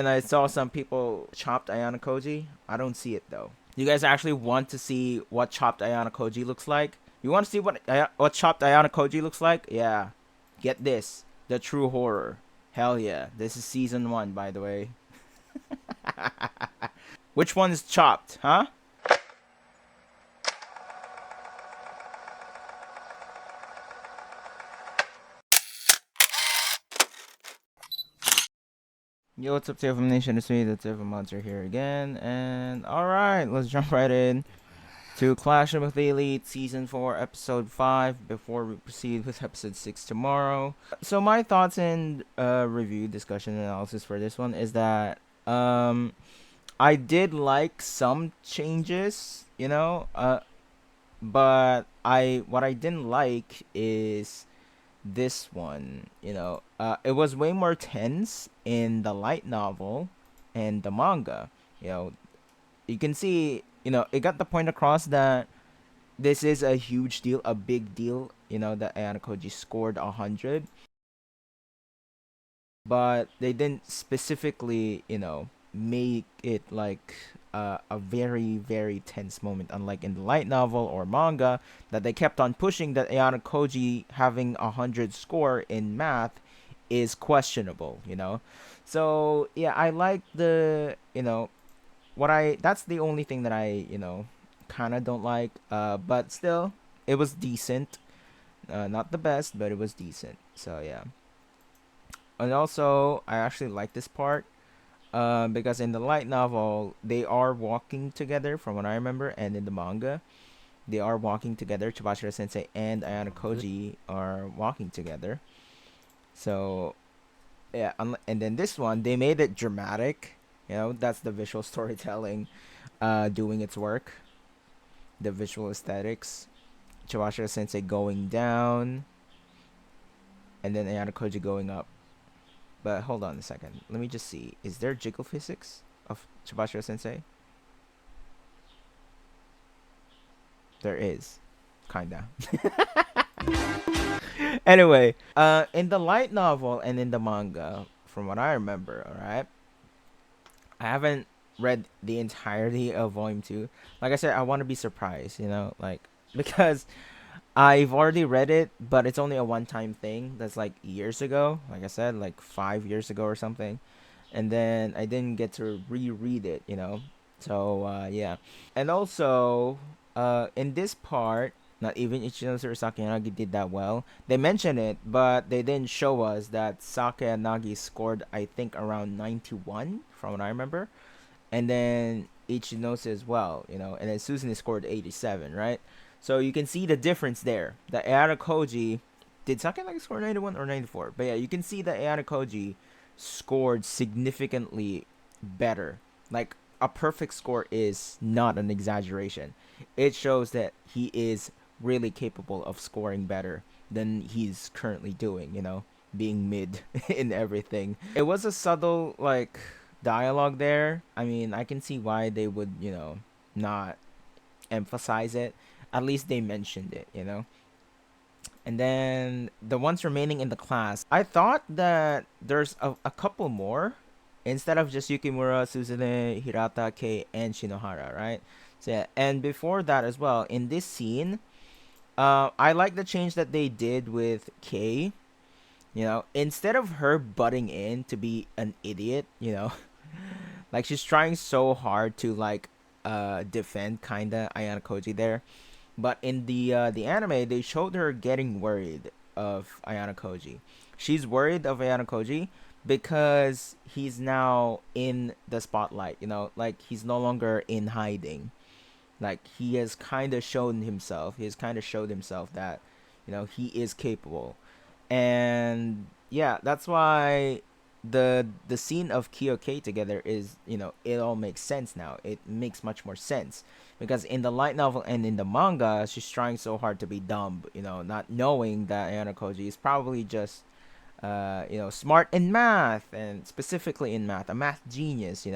And I saw some people chopped Ayanokouji. I don't see it though. You guys actually want to see what chopped Ayanokouji looks like? You want to see what chopped Ayanokouji looks like? Yeah. Get this. The true horror. Hell yeah. This is season 1, by the way. Which one is chopped, huh? Yo, what's up, TFM Nation? It's me, the TFM Monster here again. And alright, let's jump right in to Clash of the Elite Season 4, Episode 5, before we proceed with Episode 6 tomorrow. So my thoughts and review, discussion, and analysis for this one is that I did like some changes, but what I didn't like is this one. It was way more tense in the light novel and the manga. You can see, it got the point across that this is a huge deal, a big deal, that Ayanokouji scored 100. But they didn't specifically, make it like a very, very tense moment, unlike in the light novel or manga, that they kept on pushing that Ayanokouji having 100 score in math is questionable, So, yeah, I like the, that's the only thing that I, kind of don't like. But still, it was decent. Not the best, but it was decent. So, yeah. And also, I actually like this part because in the light novel, they are walking together, from what I remember, and in the manga, they are walking together. Chibashira Sensei and Ayanokouji are walking together. So, yeah, and then this one, they made it dramatic. That's the visual storytelling doing its work. The visual aesthetics. Chibashira Sensei going down, and then Ayanokouji going up. But hold on a second. Let me just see. Is there jiggle physics of Chibashira Sensei? There is. Kinda. Anyway, in the light novel and in the manga, from what I remember, alright? I haven't read the entirety of Volume 2. Like I said, I want to be surprised, because I've already read it, but it's only a one-time thing. That's like years ago. Like I said, like 5 years ago or something. And then I didn't get to reread it, So, yeah. And also, in this part, not even Ichinose or Sakayanagi did that well. They mentioned it, but they didn't show us that Sakayanagi scored, I think, around 91, from what I remember. And then Ichinose as well, And then Susan scored 87, right? So you can see the difference there. The Ayanokouji, did Sakayanagi score 91 or 94? But yeah, you can see that Ayanokouji scored significantly better. Like, a perfect score is not an exaggeration. It shows that he is really capable of scoring better than he's currently doing, being mid in everything. It was a subtle, dialogue there. I mean, I can see why they would, not emphasize it. At least they mentioned it, And then the ones remaining in the class, I thought that there's a couple more instead of just Yukimura, Suzune, Hirata, Kei, and Shinohara, right? So yeah, and before that as well, in this scene, I like the change that they did with Kei. Instead of her butting in to be an idiot, like she's trying so hard to defend kinda Ayanokouji there. But in the anime, they showed her getting worried of Ayanokouji. She's worried of Ayanokouji because he's now in the spotlight, like he's no longer in hiding. Like he has kind of shown himself. He has kind of showed himself that, he is capable. And yeah, that's why the scene of Kyoke together is, it all makes sense now. It makes much more sense because in the light novel and in the manga, she's trying so hard to be dumb, not knowing that Ayanokouji is probably just smart in math, and specifically in math, a math genius,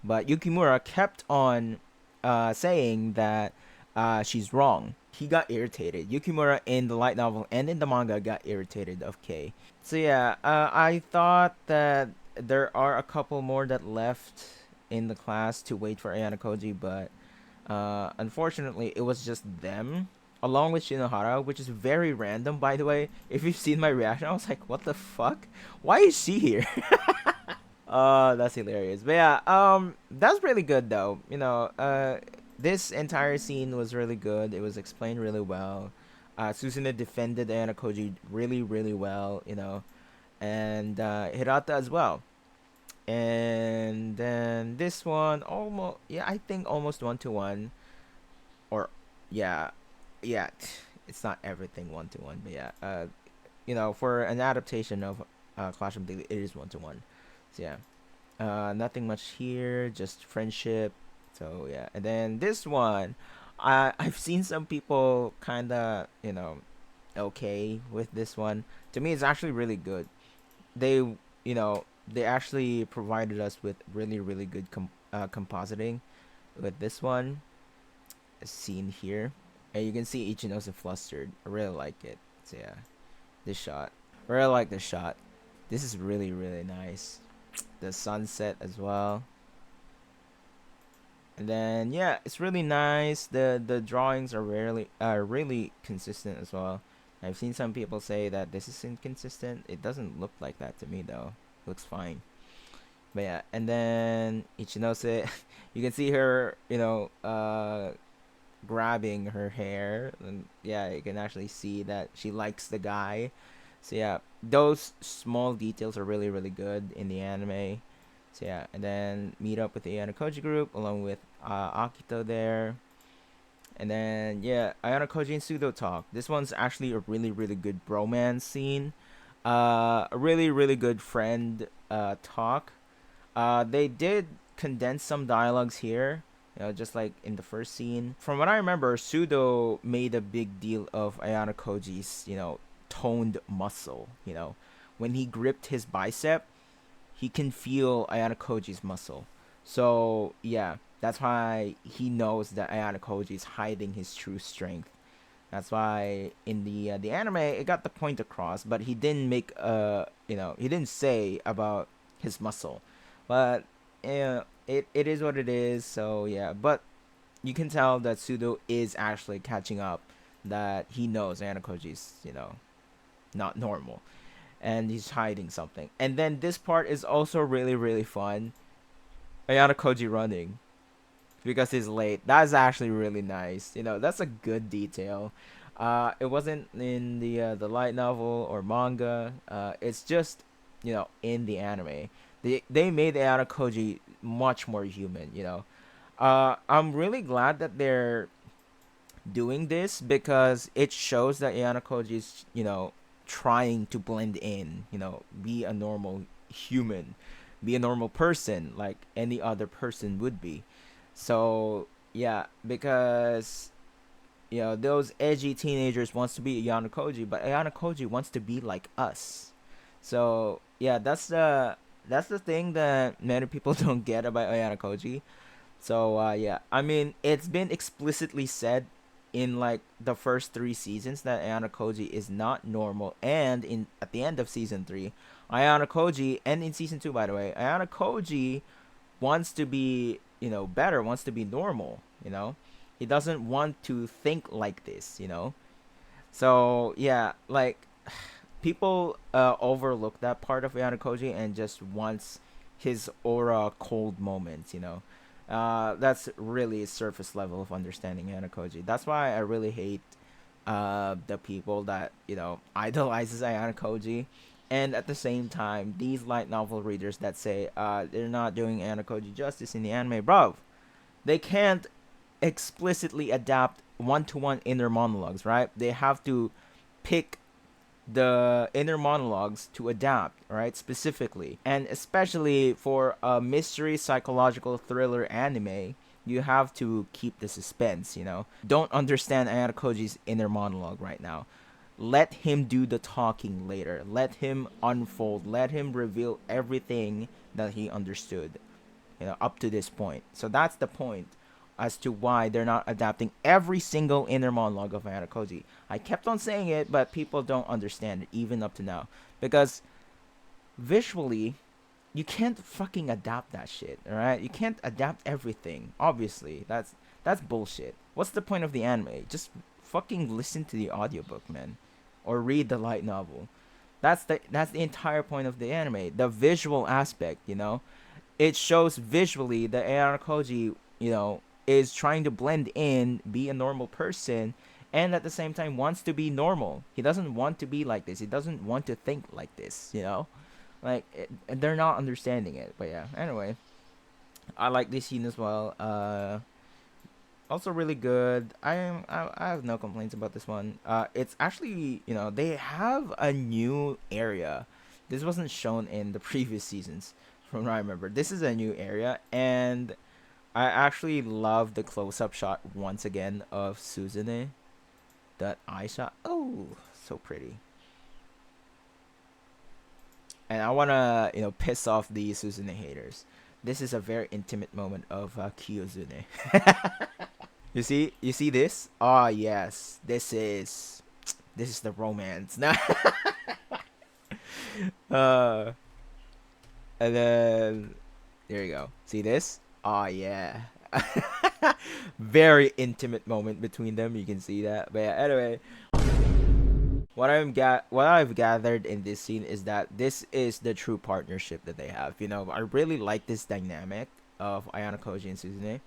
But Yukimura kept on saying that she's wrong. He got irritated. Yukimura in the light novel and in the manga got irritated of Kei. So yeah, I thought that there are a couple more that left in the class to wait for Ayanokouji, but unfortunately, it was just them along with Shinohara, which is very random, by the way. If you've seen my reaction, I was like, what the fuck? Why is she here? That's hilarious. But yeah, that's really good though. This entire scene was really good. It was explained really well. Susune defended Ayanokouji really, really well, and Hirata as well. And then this one, almost, yeah, I think almost 1-to-1. Or, yeah, yeah, it's not everything 1-to-1, but yeah, for an adaptation of Clash of Daily, it is 1-to-1. So yeah. Nothing much here, just friendship. So yeah, and then this one, I've seen some people kind of okay with this one. To me, it's actually really good. They they actually provided us with really really good compositing with this one. Scene here, and you can see Ichinose flustered. I really like it. So yeah, this shot. I really like this shot. This is really really nice. The sunset as well, and then yeah, it's really nice. The drawings are really consistent as well. I've seen some people say that this is inconsistent. It doesn't look like that to me though. It looks fine. But yeah, and then Ichinose, you can see her, grabbing her hair, and yeah, you can actually see that she likes the guy. So yeah, those small details are really really good in the anime. So yeah, and then meet up with the Ayanokouji group along with Akito there. And then yeah, Ayanokouji and Sudo talk. This one's actually a really really good bromance scene. A really really good friend talk. They did condense some dialogues here, just like in the first scene. From what I remember, Sudo made a big deal of Ayanokouji's, toned muscle. When he gripped his bicep, he can feel Ayanokouji's muscle. So yeah, that's why he knows that Ayanokouji is hiding his true strength. That's why in the anime it got the point across, but he didn't make he didn't say about his muscle. But it is what it is. So yeah, but you can tell that Sudo is actually catching up. That he knows Ayanokouji's not normal, and he's hiding something. And then this part is also really really fun. Ayanokouji running because he's late. That's actually really nice. That's a good detail. It wasn't in the light novel or manga. It's just in the anime. They made Ayanokouji much more human. I'm really glad that they're doing this because it shows that Ayanokouji is trying to blend in. Be a normal human, be a normal person like any other person would be. So yeah, because those edgy teenagers wants to be Ayanokouji, but Ayanokouji wants to be like us. So yeah, that's the thing that many people don't get about Ayanokouji. So yeah, I mean it's been explicitly said in like the first 3 seasons that Ayanokouji is not normal, and in at the end of season 3, Ayanokouji, and in season 2 by the way, Ayanokouji wants to be better, wants to be normal. He doesn't want to think like this. So yeah, like people overlook that part of Ayanokouji and just wants his aura cold moments. That's really surface level of understanding Ayanokouji. That's why I really hate the people that idolizes Ayanokouji, and at the same time these light novel readers that say they're not doing Ayanokouji justice in the anime. Bro, they can't explicitly adapt 1-to-1 inner monologues, right? They have to pick the inner monologues to adapt, right? Specifically, and especially for a mystery psychological thriller anime, you have to keep the suspense. Don't understand Ayanokouji's inner monologue right now. Let him do the talking later. Let him unfold. Let him reveal everything that he understood up to this point. So that's the point as to why they're not adapting every single inner monologue of Ayanokouji. I kept on saying it, but people don't understand it even up to now. Because visually, you can't fucking adapt that shit, all right? You can't adapt everything. Obviously, that's bullshit. What's the point of the anime? Just fucking listen to the audiobook, man, or read the light novel. That's the entire point of the anime. The visual aspect, you know, it shows visually that Ayanokouji, you know, is trying to blend in, be a normal person, and at the same time wants to be normal. He doesn't want to be like this. He doesn't want to think like this, you know? Like, they're not understanding it. But yeah, anyway. I like this scene as well. Also really good. I have no complaints about this one. It's actually, you know, they have a new area. This wasn't shown in the previous seasons, from what I remember. This is a new area, and I actually love the close-up shot once again of Suzune. That eye shot. Oh, so pretty. And I wanna, you know, piss off the Suzune haters. This is a very intimate moment of Kiyozune. You see this? Oh yes, this is the romance. uh, and then there you go. See this? Oh yeah. Very intimate moment between them. You can see that. But yeah, anyway, what I've gathered in this scene is that this is the true partnership that they have. You know, I really like this dynamic of Ayanokouji and Suzune.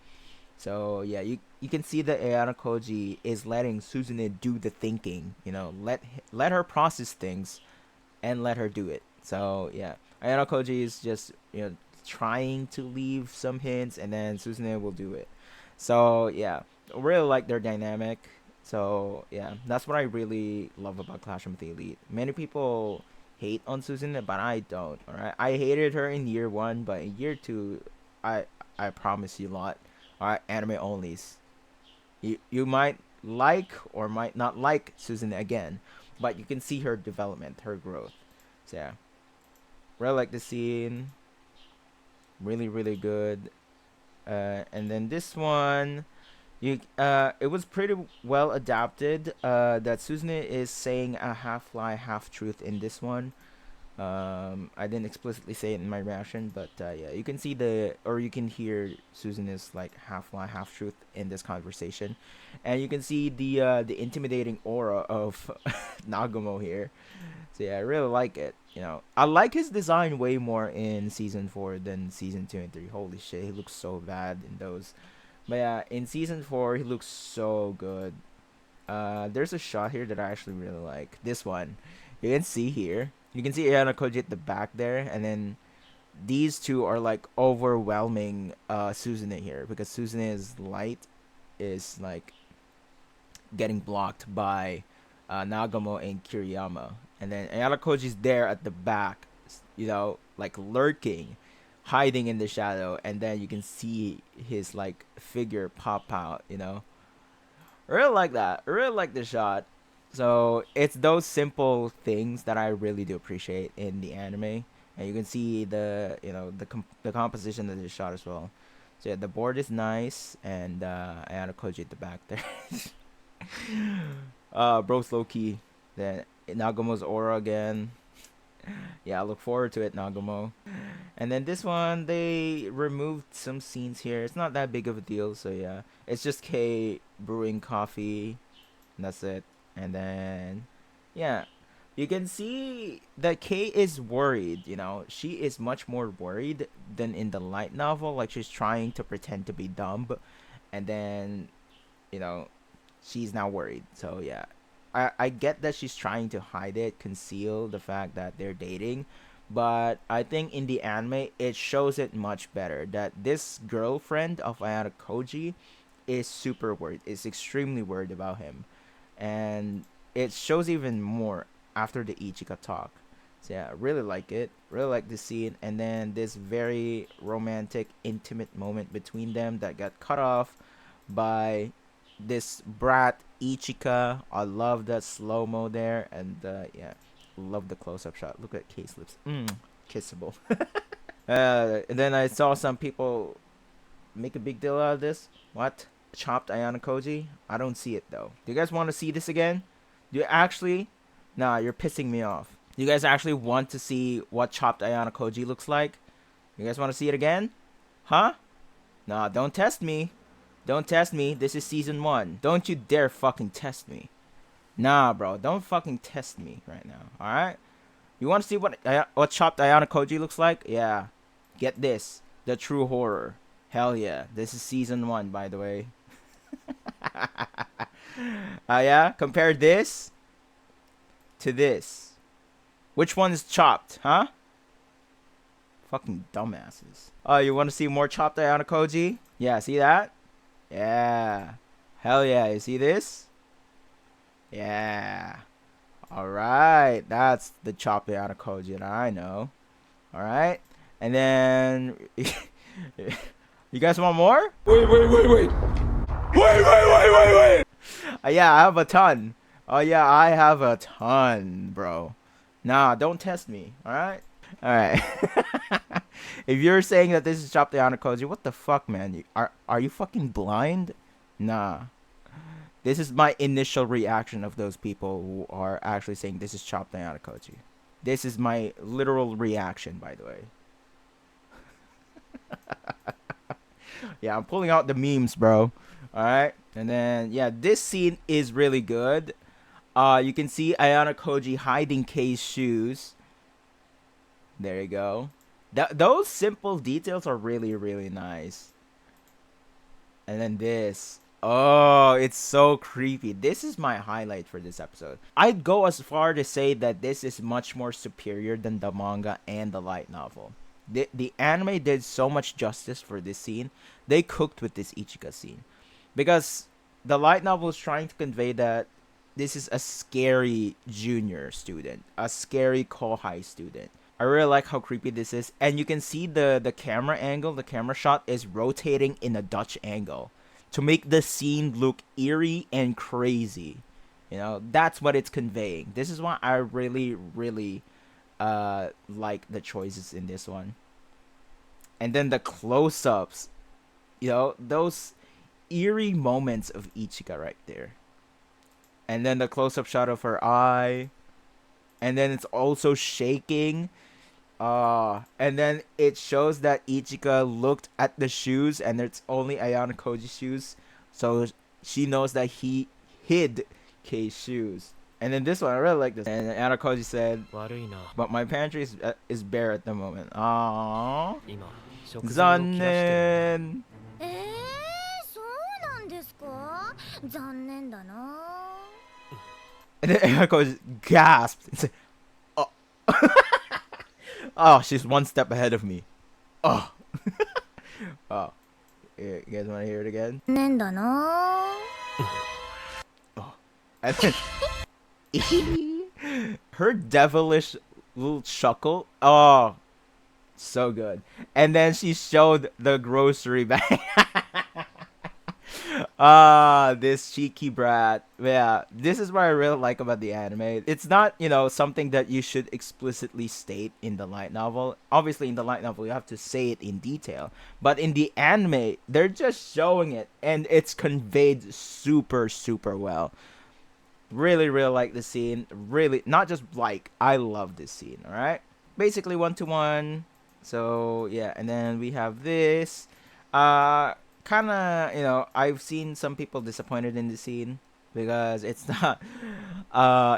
So yeah, you can see that Ayanokouji is letting Suzune do the thinking. You know, let her process things, and let her do it. So yeah, Ayanokouji is just, you know, trying to leave some hints, and then Suzune will do it. So yeah, I really like their dynamic. So yeah, that's what I really love about Clash of the Elite. Many people hate on Suzune, but I don't. All right, I hated her in year 1, but in year 2, I promise you a lot. All right, anime onlys. You might like or might not like Suzune again, but you can see her development, her growth. So yeah, really like the scene. Really really good. And then this one, it was pretty well adapted. That Suzune is saying a half lie, half truth in this one. I didn't explicitly say it in my reaction, but yeah, you can see or you can hear Suzune's like half lie, half truth in this conversation, and you can see the intimidating aura of Nagumo here. So yeah, I really like it. You know, I like his design way more in season 4 than season 2 and 3. Holy shit, he looks so bad in those. But yeah, in season 4, he looks so good. There's a shot here that I actually really like. This one, you can see here. You can see Ayanokouji at the back there, and then these two are like overwhelming Suzune here, because Suzune's light is like getting blocked by Nagumo and Kiriyama, and then Ayanokouji's there at the back, you know, like lurking, hiding in the shadow, and then you can see his like figure pop out, you know. I really like that. I really like the shot. So it's those simple things that I really do appreciate in the anime, and you can see the, you know, the composition of the shot as well. So yeah, the board is nice, and Ayanokouji at the back there. Bro's low key. Then Nagumo's aura again. Yeah, I look forward to it, Nagumo. And then this one, they removed some scenes here. It's not that big of a deal, so yeah. It's just Kay brewing coffee, and that's it. And then, yeah, you can see that Kay is worried, you know. She is much more worried than in the light novel. Like, she's trying to pretend to be dumb, and then, you know, she's now worried. So, yeah. I get that she's trying to hide it, conceal the fact that they're dating, but I think in the anime, it shows it much better that this girlfriend of Ayanokouji is super worried, is extremely worried about him. And it shows even more after the Ichika talk. So yeah, I really like it. Really like the scene, and then this very romantic, intimate moment between them that got cut off by this brat Ichika. I love that slow mo there, and yeah, love the close up shot. Look at Kay's lips, kissable. And then I saw some people make a big deal out of this. What? Chopped Ayanokouji? I don't see it though. Do you guys want to see this again? Do you actually? Nah, you're pissing me off. Do you guys actually want to see what chopped Ayanokouji looks like? You guys want to see it again? Huh? Nah, don't test me. Don't test me. This is season 1. Don't you dare fucking test me. Nah, bro. Don't fucking test me right now. Alright? You want to see what chopped Ayanokouji looks like? Yeah. Get this. The true horror. Hell yeah. This is season 1, by the way. Yeah? Compare this to this. Which one is chopped, huh? Fucking dumbasses. Oh, you want to see more chopped Ayanokouji? Yeah, see that? Yeah. Hell yeah. You see this? Yeah. Alright. That's the chopped Ayanokouji that I know. Alright. And then... you guys want more? Wait. Yeah, I have a ton. Oh yeah, I have a ton, bro. Nah, don't test me. Alright? Alright. If you're saying that this is chopped Ayanokouji, what the fuck, man? Are you fucking blind? Nah. This is my initial reaction of those people who are actually saying this is chopped Ayanokouji. This is my literal reaction, by the way. Yeah, I'm pulling out the memes, bro. Alright? And then, yeah, this scene is really good. You can see Ayanokouji hiding Kei's shoes. There you go. Those simple details are really, really nice. And then this. Oh, it's so creepy. This is my highlight for this episode. I'd go as far to say that this is much more superior than the manga and the light novel. The anime did so much justice for this scene. They cooked with this Ichika scene. Because the light novel is trying to convey that this is a scary junior student. A scary Kohai student. I really like how creepy this is. And you can see the camera angle, the camera shot is rotating in a Dutch angle to make the scene look eerie and crazy. You know, that's what it's conveying. This is why I really, really like the choices in this one. And then the close-ups. You know, those eerie moments of Ichika right there. And then the close-up shot of her eye. And then it's also shaking. And then it shows that Ichika looked at the shoes and it's only Ayanokouji's shoes. So she knows that he hid Kei's shoes. And then this one, I really like this. And Ayanokouji said, but my pantry is bare at the moment. Aww. Zannen. そうなんですか？残念だな。 And then Ayanokouji gasped and said, oh. Oh, she's one step ahead of me. Oh. Oh. You guys want to hear it again? 残念だな。 Oh. And then her devilish little chuckle. Oh. So good. And then she showed the grocery bag. This cheeky brat. Yeah, this is what I really like about the anime. It's not, you know, something that you should explicitly state in the light novel. Obviously, in the light novel, you have to say it in detail. But in the anime, they're just showing it, and it's conveyed super, super well. Really, really like the scene. Really, not just like, I love this scene, alright? Basically, 1-to-1. So, yeah, and then we have this. Kind of, you know, I've seen some people disappointed in the scene because it's not,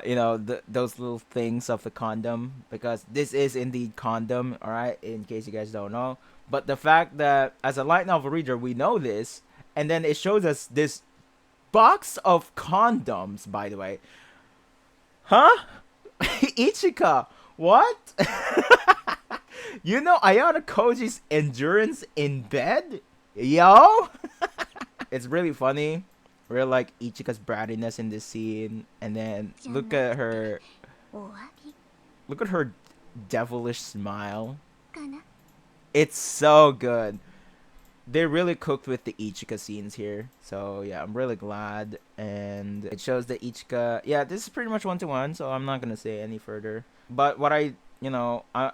you know, those little things of the condom, because this is indeed condom, all right, in case you guys don't know. But the fact that as a light novel reader, we know this, and then it shows us this box of condoms, by the way. Huh? Ichika, what? You know Ayanokouji's endurance in bed? Yo! It's really funny. Really like Ichika's brattiness in this scene. And then look at her. Look at her devilish smile. It's so good. They really cooked with the Ichika scenes here. So yeah, I'm really glad. And it shows that Ichika... Yeah, this is pretty much 1-to-1, so I'm not going to say any further. But what I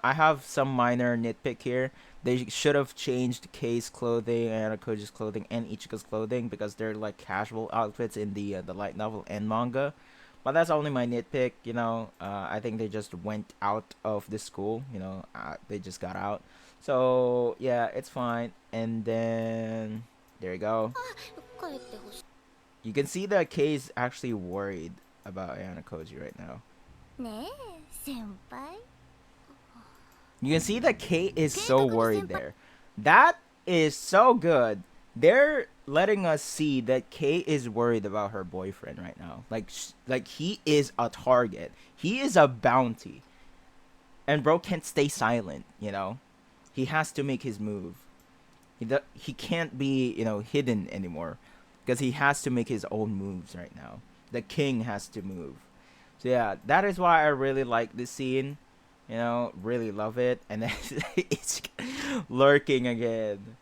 have some minor nitpick here. They should have changed Kei's clothing, Ayanokouji's clothing, and Ichika's clothing, because they're like casual outfits in the light novel and manga. But that's only my nitpick, you know. I think they just went out of the school, you know. They just got out. So yeah, it's fine. And then there you go. 帰ってほし You can see that Kay is actually worried about Ayanokouji right now. いねえ先輩 You can see that Kay is so worried there. That is so good. They're letting us see that Kay is worried about her boyfriend right now. Like he is a target. He is a bounty. And bro can't stay silent, you know? He has to make his move. He can't be, hidden anymore. Because he has to make his own moves right now. The king has to move. So yeah, that is why I really like this scene. Really love it. And then it's lurking again.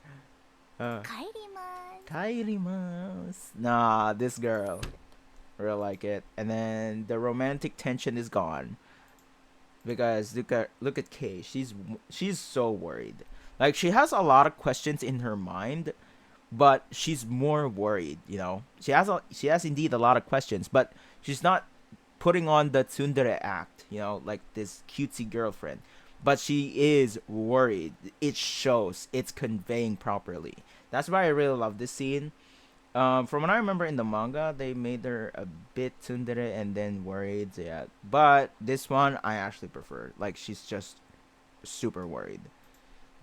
帰ります Kairimasu. Nah, this girl. Really like it. And then the romantic tension is gone. Because look at Kay. She's so worried. Like she has a lot of questions in her mind, but she's more worried, She has indeed a lot of questions, but she's not putting on the tsundere act, like this cutesy girlfriend. But she is worried. It shows. It's conveying properly. That's why I really love this scene. From what I remember in the manga, they made her a bit tsundere and then worried. So yeah, but this one I actually prefer. Like she's just super worried.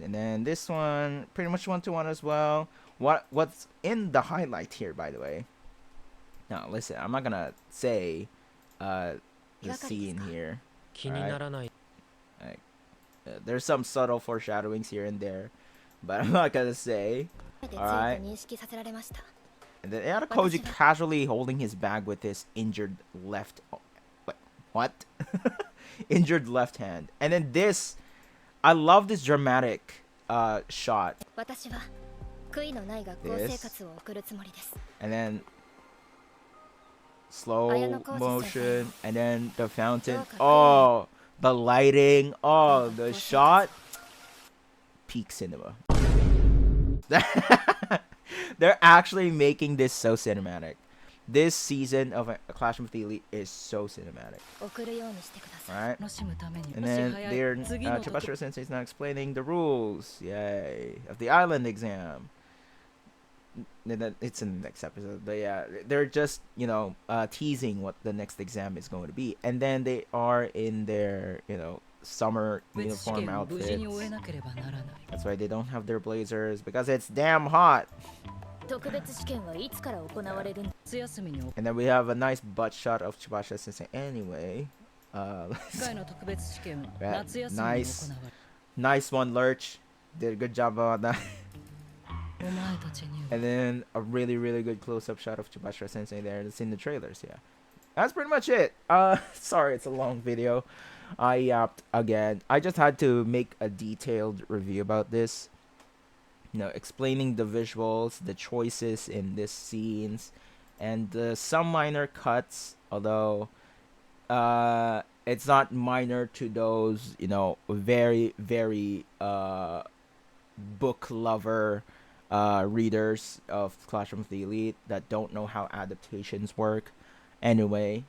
And then this one, pretty much 1-to-1 as well. What's in the highlight here, by the way? Now listen, I'm not gonna say the scene here. Alright? Like, there's some subtle foreshadowings here and there, but I'm not gonna say. 初めてついと Alright. 認識させられました And then Ayanokouji casually holding his bag with his injured left. Wait, what? Injured left hand. And then this, I love this dramatic shot. 私は悔いのない学校生活を送るつもりです And then slow motion. And then the fountain. Oh, the lighting. Oh, the shot. Peak cinema. They're actually making this so cinematic. This season of A Clash of the Elite is so cinematic. 送るようにしてください Alright? And then Chibashiro Sensei's now explaining the rules. Yay. Of the island exam. It's in the next episode. But yeah, they're just, teasing what the next exam is going to be. And then they are in their, summer uniform outfits. That's why they don't have their blazers. Because it's damn hot. 特別試験はいつから行われるん And then we have a nice butt shot of Chibashiro Sensei anyway. Nice one, Lurch. Did a good job on that. And then a really, really good close-up shot of Chibashiro Sensei there. It's in the trailers, yeah. That's pretty much it. Sorry, it's a long video. I yapped again. I just had to make a detailed review about this. Explaining the visuals, the choices in these scenes, and some minor cuts, although it's not minor to those, very, very book lover readers of Clash of the Elite that don't know how adaptations work. Anyway,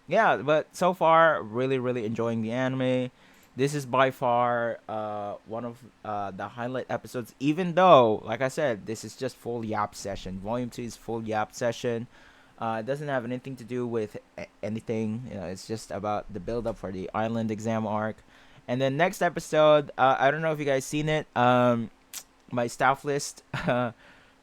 yeah, but so far, really, really enjoying the anime. This is by far one of the highlight episodes, even though, like I said, this is just full yap session. Volume 2 is full yap session. It doesn't have anything to do with anything. It's just about the build-up for the island exam arc. And then next episode, I don't know if you guys seen it. My staff list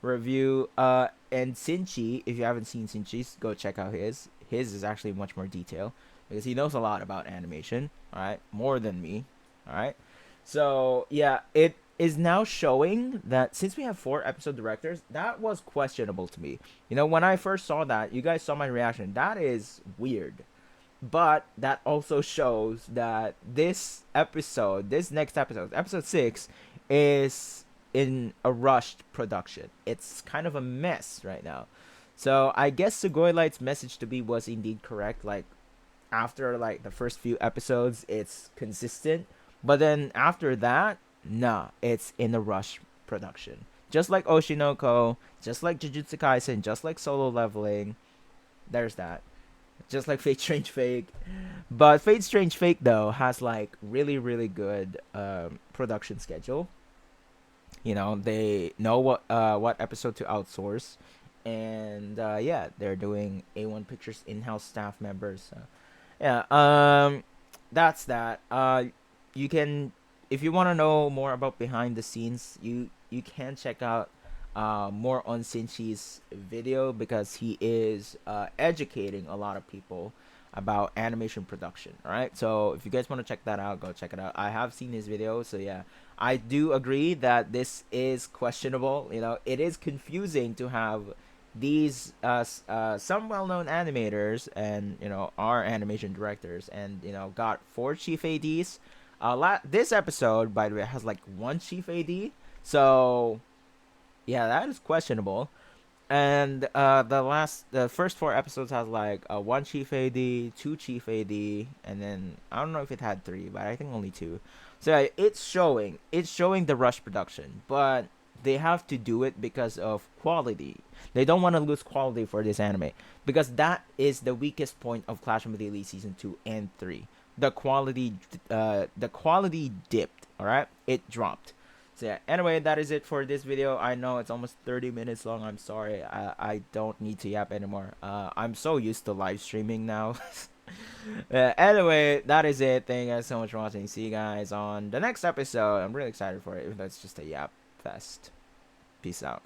review. And Shinji, if you haven't seen Shinji's, go check out his. His is actually much more detailed. Because he knows a lot about animation, alright? More than me, alright? So, yeah, it is now showing that since we have 4 episode directors, that was questionable to me. When I first saw that, you guys saw my reaction. That is weird. But that also shows that this next episode, episode 6, is in a rushed production. It's kind of a mess right now. So, I guess Sugoi Light's message to me was indeed correct, like, after the first few episodes it's consistent, but then after that, nah, it's in a rush production, just like Oshinoko, just like Jujutsu Kaisen, just like Solo Leveling. There's that. just like Fate Strange Fake. But Fate Strange Fake though has like really good production schedule. You know, they know what episode to outsource, and yeah, they're doing A1 Pictures in-house staff members. So, yeah, that's that. You can, if you want to know more about behind the scenes, you can check out more on Sinchi's video, because he is educating a lot of people about animation production. All right, so if you guys want to check that out, go check it out. I have seen his video, so yeah, I do agree that this is questionable. You know, it is confusing to have these some well-known animators and, you know, our animation directors, and, you know, got 4 chief ads. This episode, by the way, has like 1 chief ad, so yeah, that is questionable. And the first 4 episodes has like 1 chief ad, 2 chief ad, and then I don't know if it had 3, but I think only 2. So yeah, it's showing the rush production, but they have to do it because of quality. They don't want to lose quality for this anime, because that is the weakest point of Clash of the Elite season 2 and 3. The quality dipped. All right, it dropped. So yeah, anyway, that is it for this video. I know it's almost 30 minutes long. I'm sorry. I don't need to yap anymore. I'm so used to live streaming now. Anyway, that is it. Thank you guys so much for watching. See you guys on the next episode. I'm really excited for it, even though it's just a yap fest. Peace out.